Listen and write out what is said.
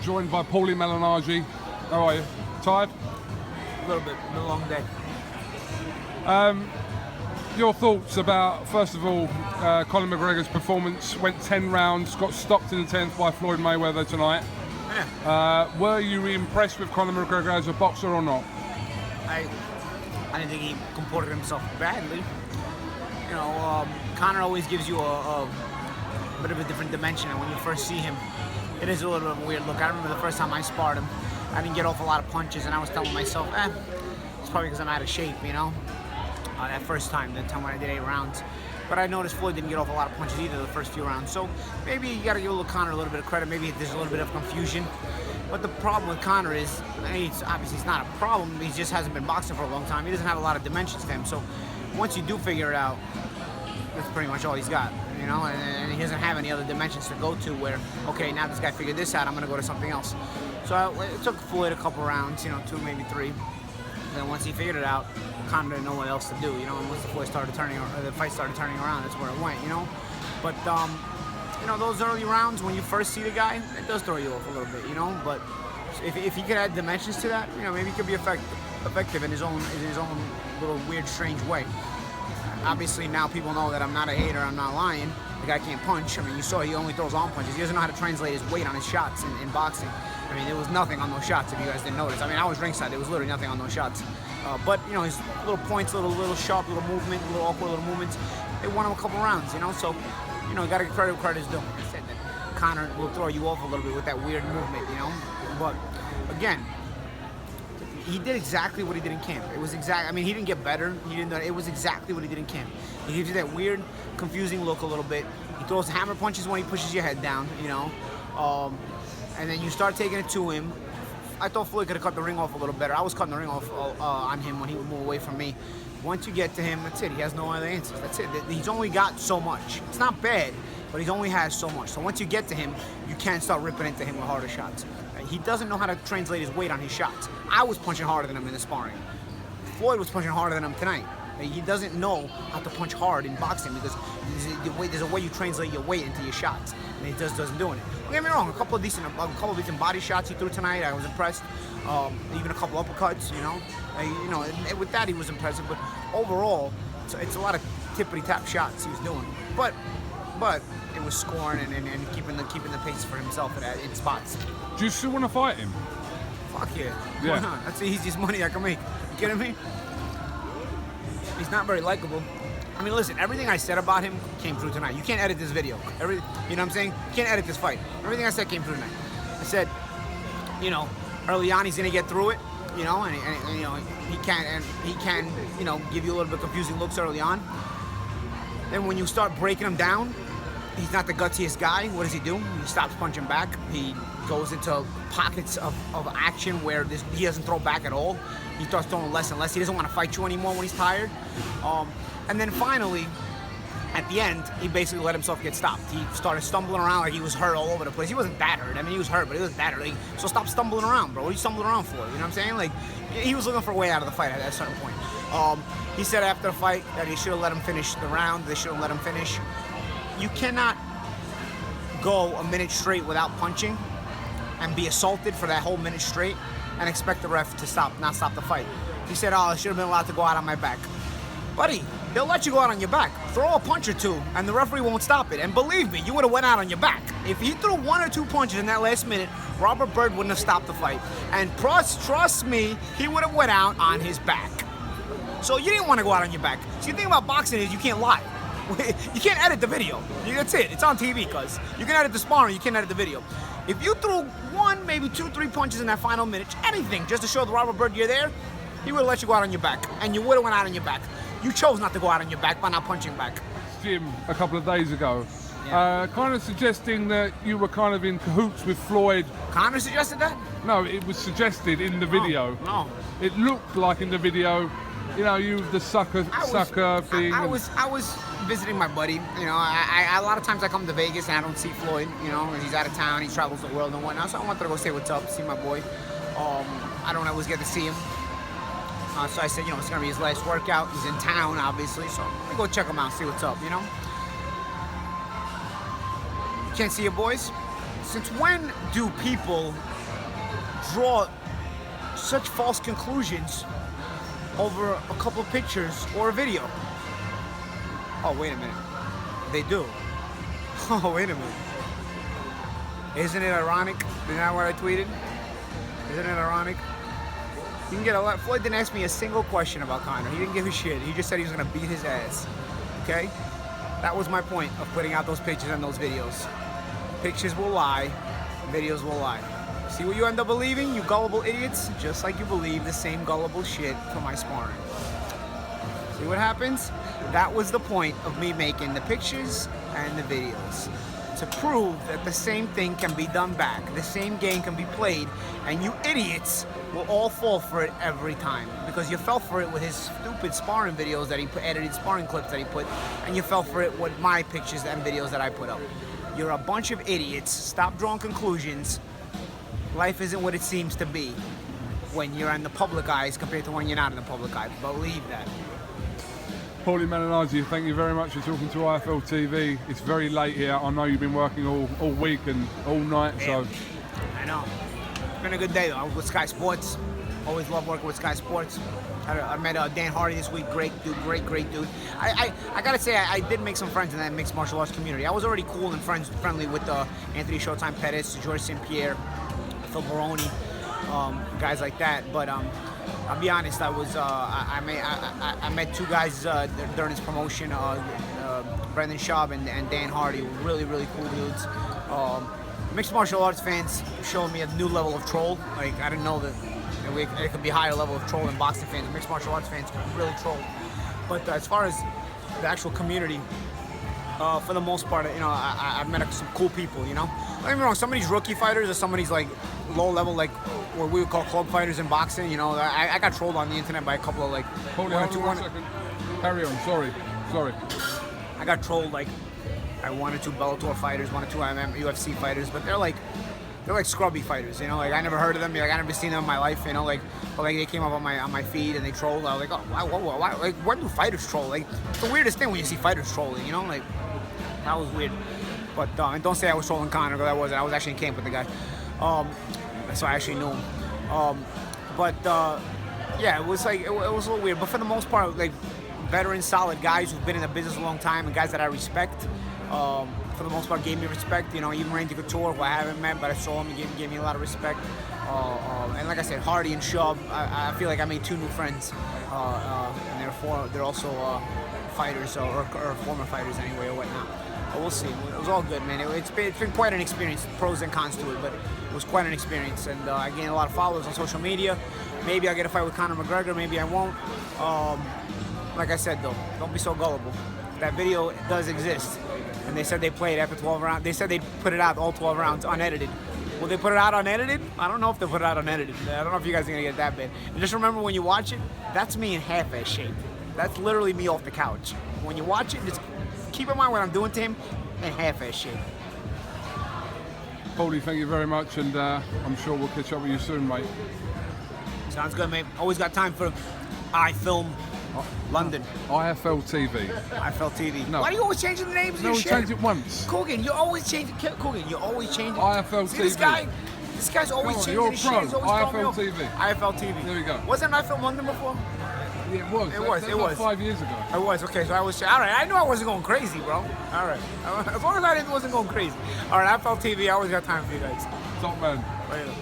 I'm joined by PAULIE Malignagggi. How are you? Tired? A little bit, a long day. Your thoughts about, first of all, Conor McGregor's performance. Went 10 rounds, got stopped in the 10th by Floyd Mayweather tonight. Yeah. Were you impressed with Conor McGregor as a boxer or not? I didn't think he comported himself badly. You know, Conor always gives you a bit of a different dimension, and when you first see him, it is a little bit of a weird look. I remember the first time I sparred him, I didn't get off a lot of punches, and I was telling myself, it's probably because I'm out of shape, you know? That first time, the time when I did 8 rounds. But I noticed Floyd didn't get off a lot of punches either the first few rounds. So maybe you got to give Conor a little bit of credit. Maybe there's a little bit of confusion. But the problem with Conor is, I mean, obviously it's not a problem. He just hasn't been boxing for a long time. He doesn't have a lot of dimensions to him. So once you do figure it out, that's pretty much all he's got, you know? And he doesn't have any other dimensions to go to where, okay, now this guy figured this out, I'm going to go to something else. So it took Floyd a couple rounds, you know, 2, maybe 3. And then once he figured it out, Conor didn't know what else to do, you know. And once the fight started turning around, that's where it went, you know. But you know, those early rounds when you first see the guy, it does throw you off a little bit, you know. But if he could add dimensions to that, you know, maybe he could be effective in his own little weird, strange way. Obviously now people know that I'm not a hater, I'm not lying. The guy can't punch. I mean, you saw he only throws arm punches. He doesn't know how to translate his weight on his shots in boxing. I mean, there was nothing on those shots if you guys didn't notice. I mean, I was ringside. There was literally nothing on those shots. But, you know, his little points, little sharp, little movement, little awkward little movements, they won him a couple rounds, you know? So, you know, you got to give credit where credit is due. Like I said, that Conor will throw you off a little bit with that weird movement, you know? But, again, he did exactly what he did in camp. It was I mean, he didn't get better. It was exactly what he did in camp. He gives you that weird, confusing look a little bit. He throws hammer punches when he pushes your head down, you know? And then you start taking it to him. I thought Floyd could have cut the ring off a little better. I was cutting the ring off on him when he would move away from me. Once you get to him, that's it. He has no other answers. That's it. He's only got so much. It's not bad, but he only has so much. So once you get to him, you can't start ripping into him with harder shots. He doesn't know how to translate his weight on his shots. I was punching harder than him in the sparring. Floyd was punching harder than him tonight. He doesn't know how to punch hard in boxing because there's a way you translate your weight into your shots, and he just doesn't do it. Don't get me wrong, a couple of decent body shots he threw tonight. I was impressed. Even a couple uppercuts, you know. You know, and with that he was impressive. But overall, it's a lot of tippity tap shots he was doing. But it was scoring and keeping the pace for himself in spots. Do you still want to fight him? Fuck yeah. Yeah. Why not? That's the easiest money I can make. You kidding me? He's not very likable. I mean, listen, everything I said about him came through tonight. You can't edit this video. You know what I'm saying? You can't edit this fight. Everything I said came through tonight. I said, you know, early on he's gonna get through it, you know, and you know, he can, you know, give you a little bit confusing looks early on. Then when you start breaking him down, he's not the gutsiest guy. What does he do? He stops punching back. He goes into pockets of action where he doesn't throw back at all. He starts throwing less and less. He doesn't want to fight you anymore when he's tired. And then finally, at the end, he basically let himself get stopped. He started stumbling around like he was hurt all over the place. He wasn't that hurt. I mean, he was hurt, but he wasn't that hurt. Like, so stop stumbling around, bro. What are you stumbling around for? You know what I'm saying? Like, he was looking for a way out of the fight at a certain point. He said after the fight that he should have let him finish the round. They should have let him finish. You cannot go a minute straight without punching and be assaulted for that whole minute straight and expect the ref to not stop the fight. He said, oh, I should have been allowed to go out on my back. Buddy, they'll let you go out on your back. Throw a punch or two, and the referee won't stop it. And believe me, you would have went out on your back. If he threw 1 or 2 punches in that last minute, Robert Byrd wouldn't have stopped the fight. And trust me, he would have went out on his back. So you didn't want to go out on your back. See, the thing about boxing is you can't lie. You can't edit the video. That's it. It's on TV, cuz. You can edit the sparring, you can't edit the video. If you threw 1, maybe 2, 3 punches in that final minute, anything, just to show the Robert Byrd you're there, he would have let you go out on your back. And you would have went out on your back. You chose not to go out on your back by not punching back. Jim, a couple of days ago, kind of suggesting that you were kind of in cahoots with Floyd. Conor suggested that? No, it was suggested in the video. No. It looked like in the video, you know, you the sucker thing. I was visiting my buddy. You know, a lot of times I come to Vegas and I don't see Floyd. You know, he's out of town. He travels the world and whatnot. So I wanted to go say what's up, see my boy. I don't always get to see him. So I said, you know, it's gonna be his last workout. He's in town, obviously. So let me go check him out, see what's up. You know. You can't see your boys? Since when do people draw such false conclusions over a couple of pictures or a video? Oh, wait a minute. They do. Oh, wait a minute. Isn't it ironic? Isn't that what I tweeted? Isn't it ironic? You can get a lot. Floyd didn't ask me a single question about Conor. He didn't give a shit. He just said he was gonna beat his ass. Okay? That was my point of putting out those pictures and those videos. Pictures will lie, videos will lie. See what you end up believing, you gullible idiots? Just like you believe the same gullible shit from my sparring. See what happens? That was the point of me making the pictures and the videos. To prove that the same thing can be done back, the same game can be played, and you idiots will all fall for it every time. Because you fell for it with his stupid sparring videos that he put, edited sparring clips that he put, and you fell for it with my pictures and videos that I put up. You're a bunch of idiots. Stop drawing conclusions. Life isn't what it seems to be when you're in the public eyes compared to when you're not in the public eye. Believe that. Paulie Malignaggi, thank you very much for talking to IFL TV. It's very late here. I know you've been working all week and all night, so. I know. It's been a good day though. I was with Sky Sports. Always love working with Sky Sports. I met Dan Hardy this week. Great dude, great dude. I gotta say, I did make some friends in that mixed martial arts community. I was already cool and friendly with Anthony Showtime Pettis, George St. Pierre, Phil Baroni, guys like that. But I'll be honest, I met two guys during this promotion, Brendan Schaub and Dan Hardy, really cool dudes. Mixed martial arts fans showing me a new level of troll. Like, I didn't know that it could be a higher level of troll than boxing fans. Mixed martial arts fans can really troll. But as far as the actual community, for the most part, you know, I've met some cool people, you know. Don't get me wrong, some of these rookie fighters or some of these like low level, like what we would call club fighters in boxing, you know, I got trolled on the internet by a couple of like Hold on one second. Carry on, sorry. I got trolled like by 1 or 2 Bellator fighters, 1 or 2 UFC fighters, but they're like scrubby fighters, you know, like I never heard of them, like I never seen them in my life, you know, like, but like they came up on my feed and they trolled. I was like, oh, why, like, what do fighters troll? Like, it's the weirdest thing when you see fighters trolling, you know, like, that was weird. But and don't say I was trolling Conor, because I wasn't. I was actually in camp with the guy, so I actually knew him. Yeah, it was like it was a little weird, but for the most part, like veteran, solid guys who've been in the business a long time and guys that I respect. For the most part, gave me respect. You know, even Randy Couture, who I haven't met, but I saw him, he gave me a lot of respect. And like I said, Hardy and Schaub, I feel like I made 2 new friends, and they're also fighters or former fighters anyway or whatnot. But we'll see. It was all good, man. It's been quite an experience, pros and cons to it, but it was quite an experience. And I gained a lot of followers on social media. Maybe I'll get a fight with Conor McGregor, maybe I won't. Like I said, though, don't be so gullible. That video does exist. And they said they played after 12 rounds. They said they'd put it out all 12 rounds unedited. Will they put it out unedited? I don't know if they'll put it out unedited. I don't know if you guys are gonna get that bad. And just remember, when you watch it, that's me in half-ass shape. That's literally me off the couch. When you watch it, just keep in mind what I'm doing to him in half-ass shape. Paulie, thank you very much, and I'm sure we'll catch up with you soon, mate. Sounds good, mate. Always got time for iFilm London. IFL TV. IFL TV. No. Why are you always changing the names of No, your we shit? changed it once. Kugan, you always change it. Kugan, you always change it. IFL See, TV. This guy's always changing you're a his pro. shit. He's always IFL TV. IFL TV. There we go. Wasn't IFL London before? Yeah, it was. That was 5 years ago. I was, okay, so I was, all right, I knew I wasn't going crazy, bro. All right, as long as I wasn't going crazy. All right, IFL TV, I always got time for you guys. Top man. Later.